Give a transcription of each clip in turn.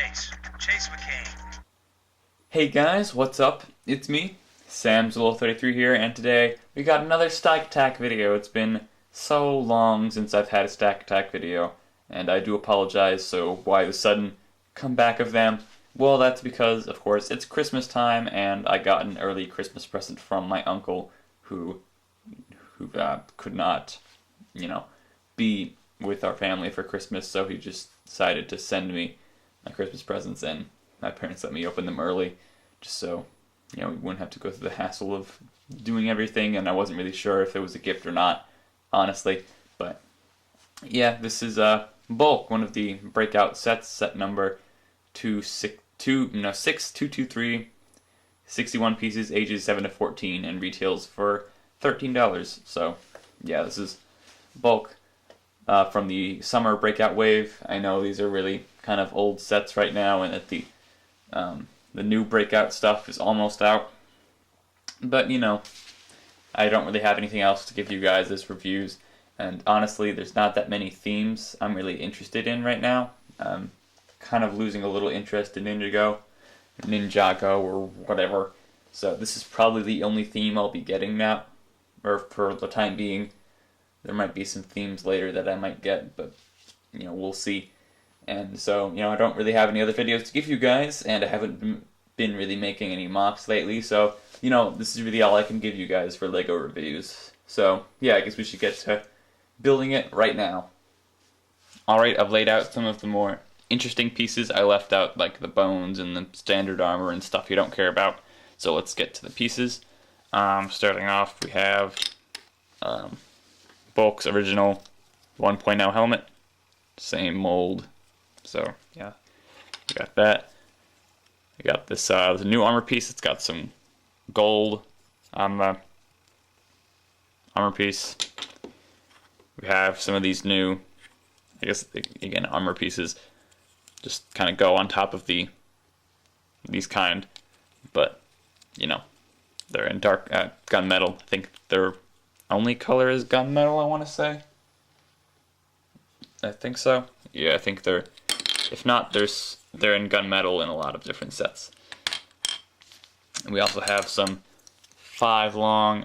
Chase McCain. Hey guys, what's up? It's me, Sam's33 here, and today we got another Stack Attack video. It's been so long since I've had a Stack Attack video, and I do apologize, so why the sudden comeback of them? Well, that's because, of course, it's Christmas time, and I got an early Christmas present from my uncle, who could not, be with our family for Christmas, so he just decided to send me my Christmas presents, and my parents let me open them early, just so, we wouldn't have to go through the hassle of doing everything, and I wasn't really sure if it was a gift or not, honestly, but yeah, this is Bulk, one of the Breakout sets, set number 6223, 61 pieces, ages 7 to 14, and retails for $13, so yeah, this is Bulk. From the summer Breakout wave. I know these are really kind of old sets right now, and that the new Breakout stuff is almost out. But I don't really have anything else to give you guys as reviews, and honestly, there's not that many themes I'm really interested in right now. I'm kind of losing a little interest in Ninjago, or whatever. So this is probably the only theme I'll be getting now, or for the time being. There might be some themes later that I might get, but, we'll see. And so, I don't really have any other videos to give you guys, and I haven't been really making any mocks lately, so, this is really all I can give you guys for LEGO reviews. So, yeah, I guess we should get to building it right now. Alright, I've laid out some of the more interesting pieces. I left out, like, the bones and the standard armor and stuff you don't care about. So let's get to the pieces. Starting off, we have Bulk's original 1.0 helmet, same mold, so yeah, we got that. We got this the new armor piece. It's got some gold on the armor piece. We have some of these new, I guess again, armor pieces, just kind of go on top of these kind, but they're in dark gunmetal. I think they're only color is gunmetal, I want to say. I think so. Yeah, I think they're, if not, they're in gunmetal in a lot of different sets. And we also have some 5 long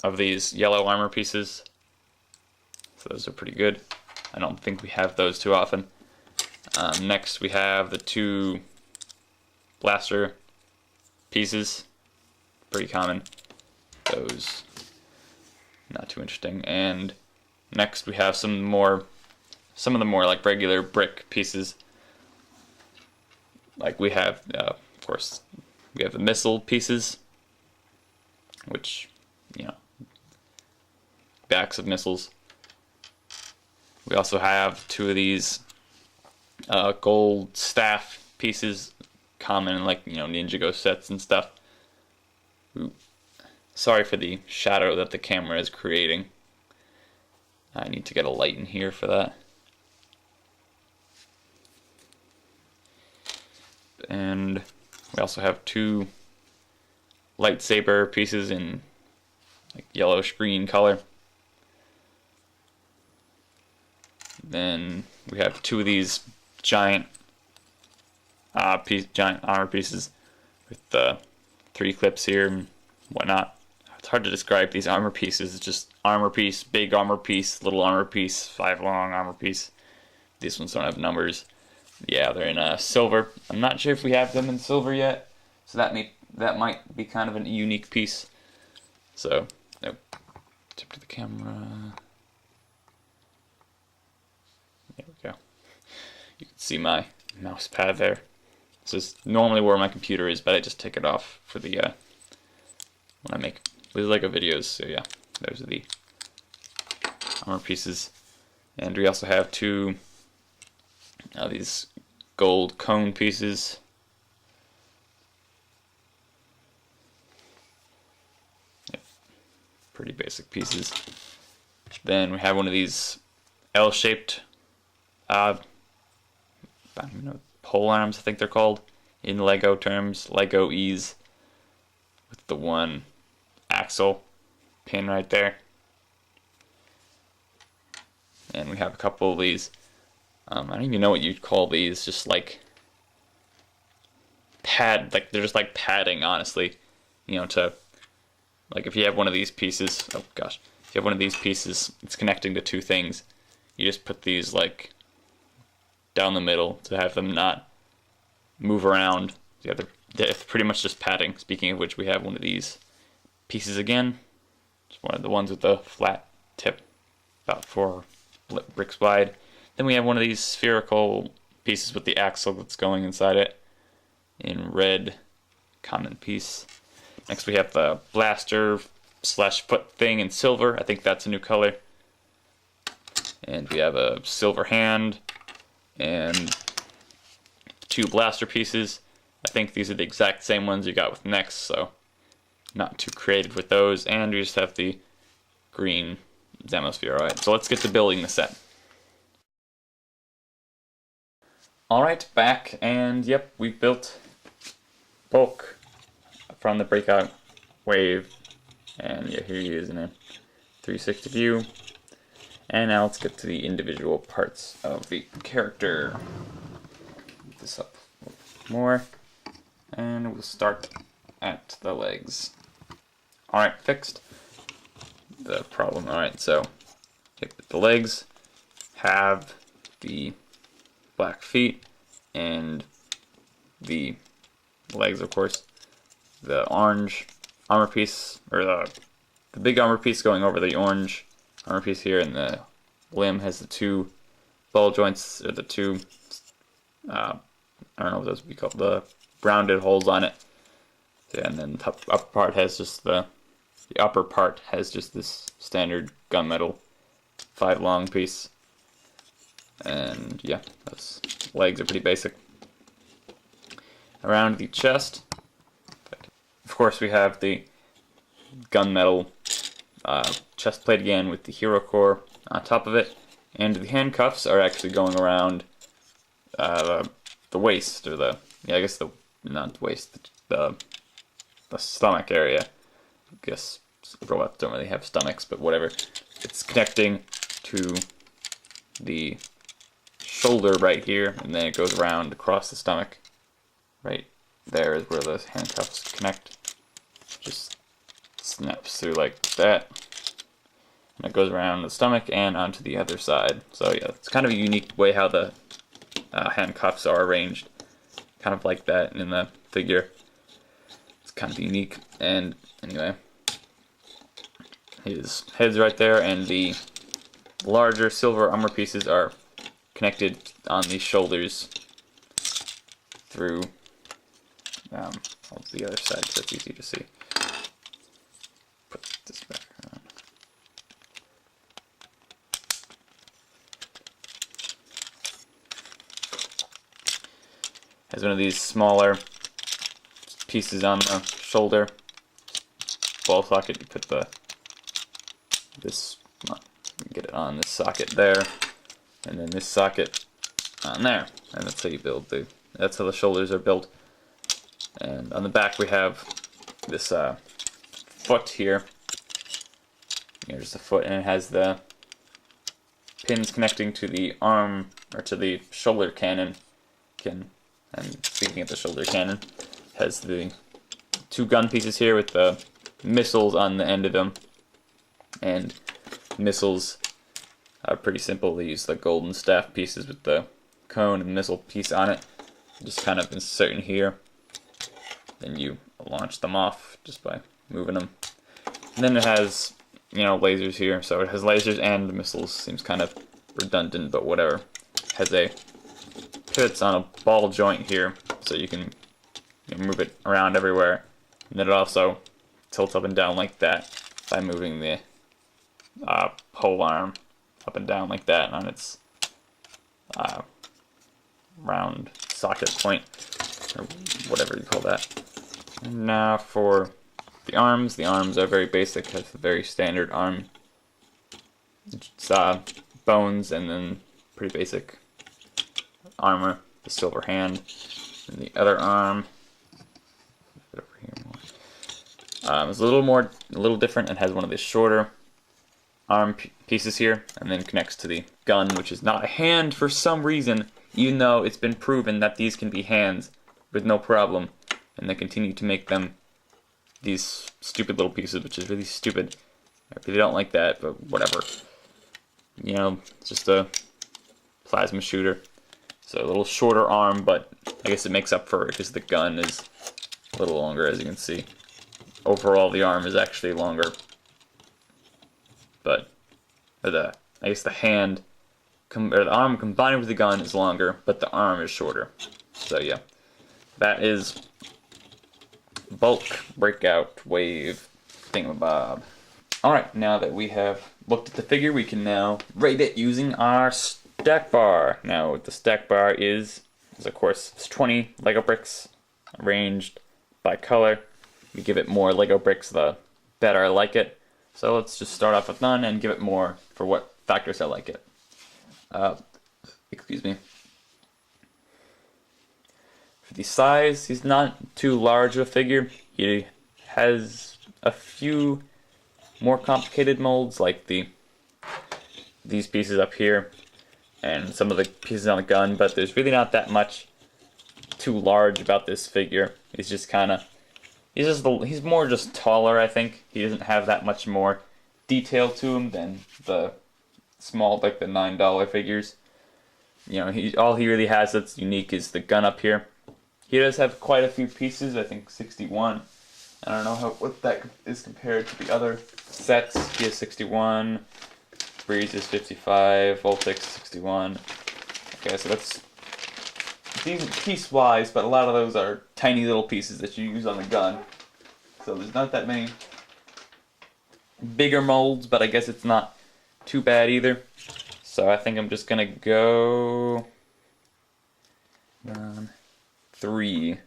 of these yellow armor pieces. So those are pretty good. I don't think we have those too often. Next we have the 2 blaster pieces. Pretty common. Those not too interesting. And next we have some of the more like regular brick pieces. Like we have, of course, we have the missile pieces, which, backs of missiles. We also have 2 of these gold staff pieces, common in like, Ninjago sets and stuff. Ooh. Sorry for the shadow that the camera is creating. I need to get a light in here for that. And we also have 2 lightsaber pieces in like yellow screen color. Then we have 2 of these giant armor pieces with 3 clips here and whatnot. It's hard to describe these armor pieces. It's just armor piece, big armor piece, little armor piece, 5 long armor piece. These ones don't have numbers. Yeah, they're in silver. I'm not sure if we have them in silver yet, so that might be kind of a unique piece. So, nope. Tip to the camera. There we go. You can see my mouse pad there. This is normally where my computer is, but I just take it off for the when I make with LEGO videos. So yeah, those are the armor pieces. And we also have 2 these gold cone pieces. Yep. Pretty basic pieces. Then we have one of these L-shaped I don't even know, pole arms, I think they're called in LEGO terms, LEGO E's, with the 1 axle pin right there. And we have a couple of these. I don't even know what you'd call these, just like they're just like padding, honestly. You know, to, like, if you have one of these pieces, oh gosh, if you have one of these pieces, it's connecting to two things. You just put these like down the middle to have them not move around. Yeah, they're pretty much just padding. Speaking of which, we have one of these pieces again. It's one of the ones with the flat tip, about 4 bricks wide. Then we have one of these spherical pieces with the axle that's going inside it in red, common piece. Next we have the blaster slash foot thing in silver. I think that's a new color. And we have a silver hand and 2 blaster pieces. I think these are the exact same ones you got with Next, so not too creative with those. And we just have the green Zamosphere. Alright, so let's get to building the set. Alright, back, and yep, we've built Bulk from the Breakout wave. And yeah, here he is in a 360 view. And now let's get to the individual parts of the character. Get this up a little more. And we'll start at the legs. Alright, fixed the problem. Alright, so the legs have the black feet and the legs, of course, the orange armor piece, or the big armor piece going over the orange armor piece here, and the limb has the 2 ball joints, or the 2 I don't know what those would be called, the rounded holes on it. Yeah, and then the upper part has just the upper part has just this standard gunmetal 5 long piece. And yeah, those legs are pretty basic. Around the chest, of course, we have the gunmetal chest plate again with the hero core on top of it, and the handcuffs are actually going around the waist, or the, yeah, I guess the, not the waist, the stomach area. I guess robots don't really have stomachs, but whatever. It's connecting to the shoulder right here, and then it goes around across the stomach. Right there is where the handcuffs connect. Just snaps through like that. And it goes around the stomach and onto the other side. So yeah, it's kind of a unique way how the handcuffs are arranged. Kind of like that in the figure. It's kind of unique. And anyway, his head's right there, and the larger silver armor pieces are connected on the shoulders through the other side, so it's easy to see. Put this back on. Has one of these smaller pieces on the shoulder. Ball socket, you put get it on this socket there, and then this socket on there, and that's how you build that's how the shoulders are built. And on the back we have this foot here. Just a foot, and it has the pins connecting to the arm, or to the shoulder cannon. And speaking of the shoulder cannon, has the 2 gun pieces here with the missiles on the end of them. And missiles are pretty simple. They use the golden staff pieces with the cone and missile piece on it. Just kind of insert in here. Then you launch them off just by moving them. And then it has, lasers here. So it has lasers and missiles. Seems kind of redundant, but whatever. It has a pivots on a ball joint here, so you can move it around everywhere. And then it also tilts up and down like that by moving the pole arm up and down like that on its round socket point, or whatever you call that. And now for the arms. The arms are very basic, has a very standard arm. It's bones, and then pretty basic armor, the silver hand, and the other arm. Over here more. It's a little different, and has one of the shorter arm pieces here, and then connects to the gun, which is not a hand for some reason, even though it's been proven that these can be hands. with no problem, and they continue to make them these stupid little pieces, which is really stupid. I really don't like that, but whatever. You know, it's just a plasma shooter. So a little shorter arm, but I guess it makes up for it because the gun is a little longer, as you can see. Overall, the arm is actually longer, but I guess the hand, or the arm combined with the gun is longer, but the arm is shorter. So yeah, that is bulk breakout wave thingamabob. Alright, now that we have looked at the figure, we can now rate it using our stack bar. Now, what the stack bar is of course, it's 20 Lego bricks arranged by color. We give it more Lego bricks, the better I like it. So let's just start off with none and give it more for what factors I like it. Excuse me. For the size, he's not too large of a figure. He has a few more complicated molds, like these pieces up here and some of the pieces on the gun, but there's really not that much too large about this figure. He's just kind of, he's more just taller, I think. He doesn't have that much more detail to him than the small, like the $9 figures. You know, all he really has that's unique is the gun up here. He does have quite a few pieces, I think 61. I don't know what that is compared to the other sets. He has 61, Breeze is 55, Voltix 61. Okay, so that's decent piece-wise, but a lot of those are tiny little pieces that you use on the gun. So there's not that many bigger molds, but I guess it's not too bad either. So I think I'm just gonna go 3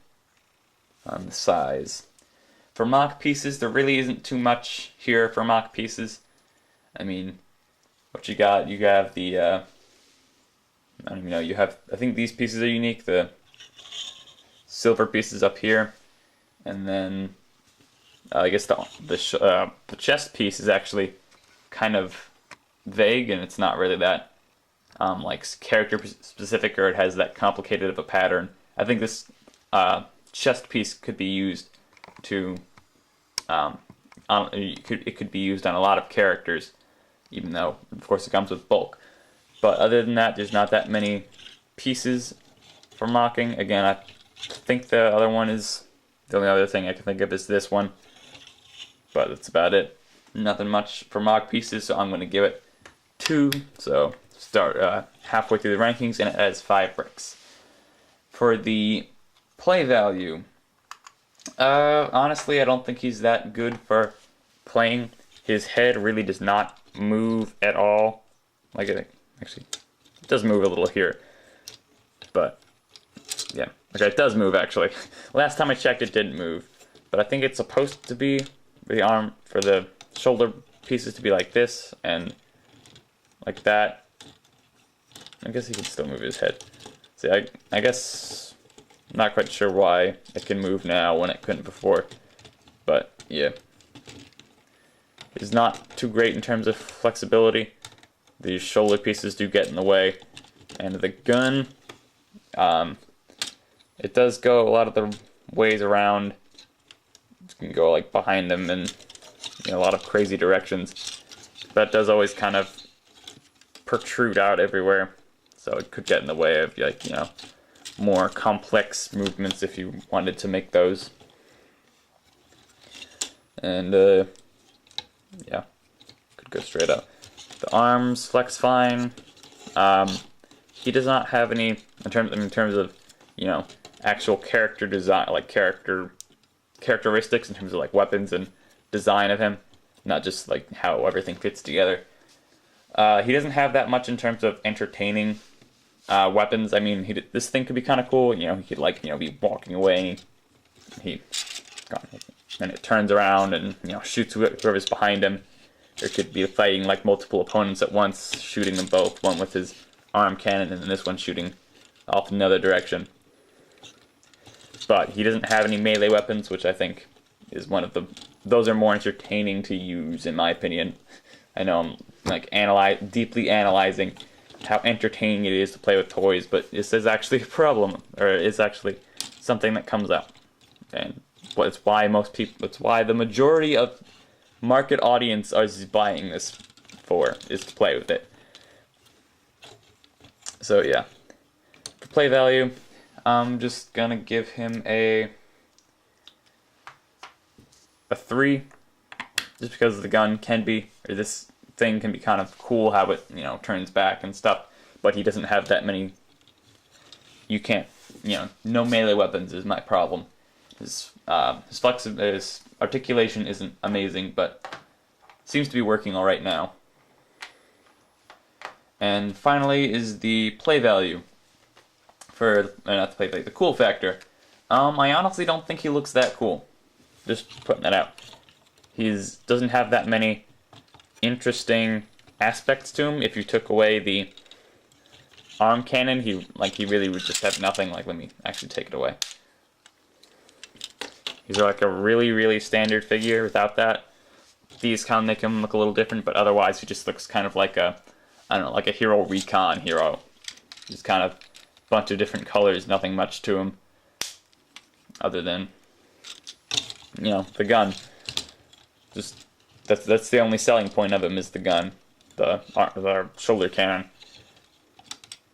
on the size. For mock pieces, there really isn't too much here for mock pieces. I mean, what you got? You have the, I don't even know, you have, I think these pieces are unique, the silver pieces up here, and then I guess the chest piece is actually kind of vague, and it's not really that like character specific, or it has that complicated of a pattern. I think this chest piece could be used to it could be used on a lot of characters, even though of course it comes with bulk. But other than that, there's not that many pieces for mocking. Again, I think the other one is the only other thing I can think of is this one, but that's about it. Nothing much for mock pieces, so I'm going to give it 2. So start halfway through the rankings, and it has 5 bricks. For the play value, honestly, I don't think he's that good for playing. His head really does not move at all. Like it actually, it does move a little here, but yeah, okay, it does move actually. Last time I checked, it didn't move, but I think it's supposed to be the arm for the shoulder pieces to be like this and like that. I guess he can still move his head. See, I guess I'm not quite sure why it can move now when it couldn't before, but yeah. It's not too great in terms of flexibility. These shoulder pieces do get in the way, and the gun, it does go a lot of the ways around. It can go like behind them and a lot of crazy directions. That does always kind of protrude out everywhere, so it could get in the way of more complex movements if you wanted to make those. And yeah, could go straight up. The arms flex fine. He does not have any in terms of actual character design, like characteristics in terms of like weapons and design of him, not just like how everything fits together. He doesn't have that much in terms of entertaining weapons. I mean, this thing could be kind of cool. He could be walking away, and it turns around and shoots whoever's behind him. Or could be fighting like multiple opponents at once, shooting them both, one with his arm cannon and then this one shooting off another direction. But he doesn't have any melee weapons, which I think is those are more entertaining to use in my opinion. I know I'm like deeply analyzing how entertaining it is to play with toys, but this is actually a problem, or it's actually something that comes out. And it's why the majority of market audience is buying this is to play with it. So yeah, for play value, I'm just gonna give him a 3, just because the gun this thing can be kind of cool how it, turns back and stuff, but he doesn't have that many. You can't, no melee weapons is my problem. His articulation isn't amazing, but seems to be working all right now. And finally is the play value the cool factor. I honestly don't think he looks that cool. Just putting that out. He doesn't have that many interesting aspects to him. If you took away the arm cannon, he really would just have nothing. Let me actually take it away. He's like a really, really standard figure without that. These kind of make him look a little different, but otherwise he just looks kind of like a hero recon hero. Just kind of a bunch of different colors, nothing much to him. Other than, the gun. Just, that's the only selling point of him is the gun. The shoulder cannon.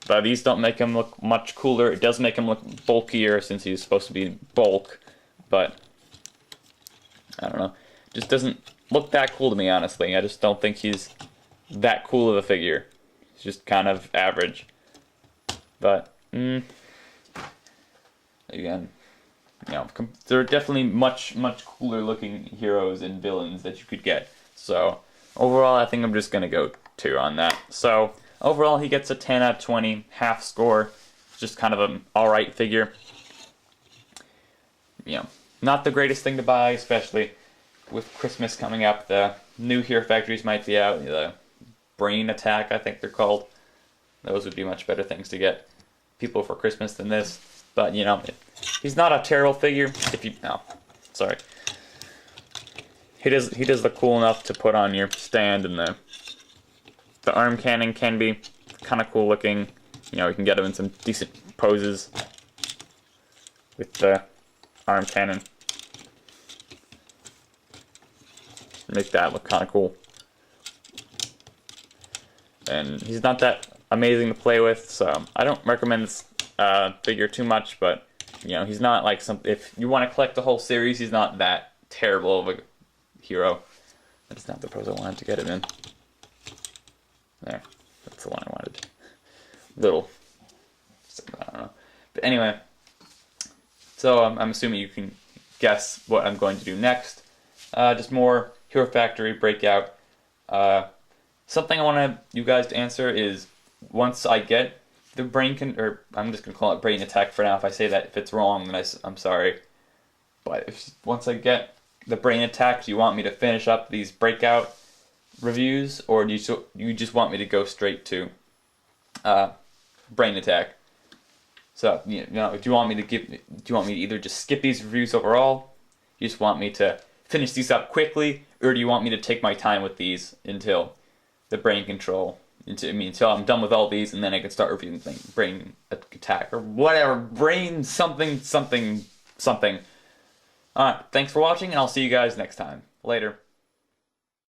But these don't make him look much cooler. It does make him look bulkier since he's supposed to be bulk. But, I don't know. Just doesn't look that cool to me, honestly. I just don't think he's that cool of a figure. He's just kind of average. But, again, there are definitely much, much cooler looking heroes and villains that you could get. So, overall, I think I'm just going to go 2 on that. So, overall, he gets a 10 out of 20, half score. Just kind of an alright figure. Not the greatest thing to buy, especially with Christmas coming up. The new Hero Factories might be out. The Brain Attack, I think they're called. Those would be much better things to get people for Christmas than this. But, he's not a terrible figure. He does look cool enough to put on your stand, and the arm cannon can be kind of cool looking. You can get him in some decent poses with the arm cannon. Make that look kind of cool. And he's not that amazing to play with, so I don't recommend this figure too much, but he's not like if you want to collect the whole series, he's not that terrible of a hero. That's not the pose I wanted to get it in. There. That's the one I wanted. Little. I don't know. But anyway, so I'm assuming you can guess what I'm going to do next. Just more Hero Factory Breakout. Something I want you guys to answer is, once I get the I'm just going to call it Brain Attack for now. If I say that, if it's wrong, then I'm sorry. But once I get the Brain Attack, do you want me to finish up these Breakout reviews, or do you just want me to go straight to Brain Attack? So, do you want me to either just skip these reviews overall? You just want me to finish these up quickly, or do you want me to take my time with these until the brain control, until I'm done with all these, and then I can start reviewing Brain Attack or whatever, brain something. Alright, thanks for watching, and I'll see you guys next time. Later.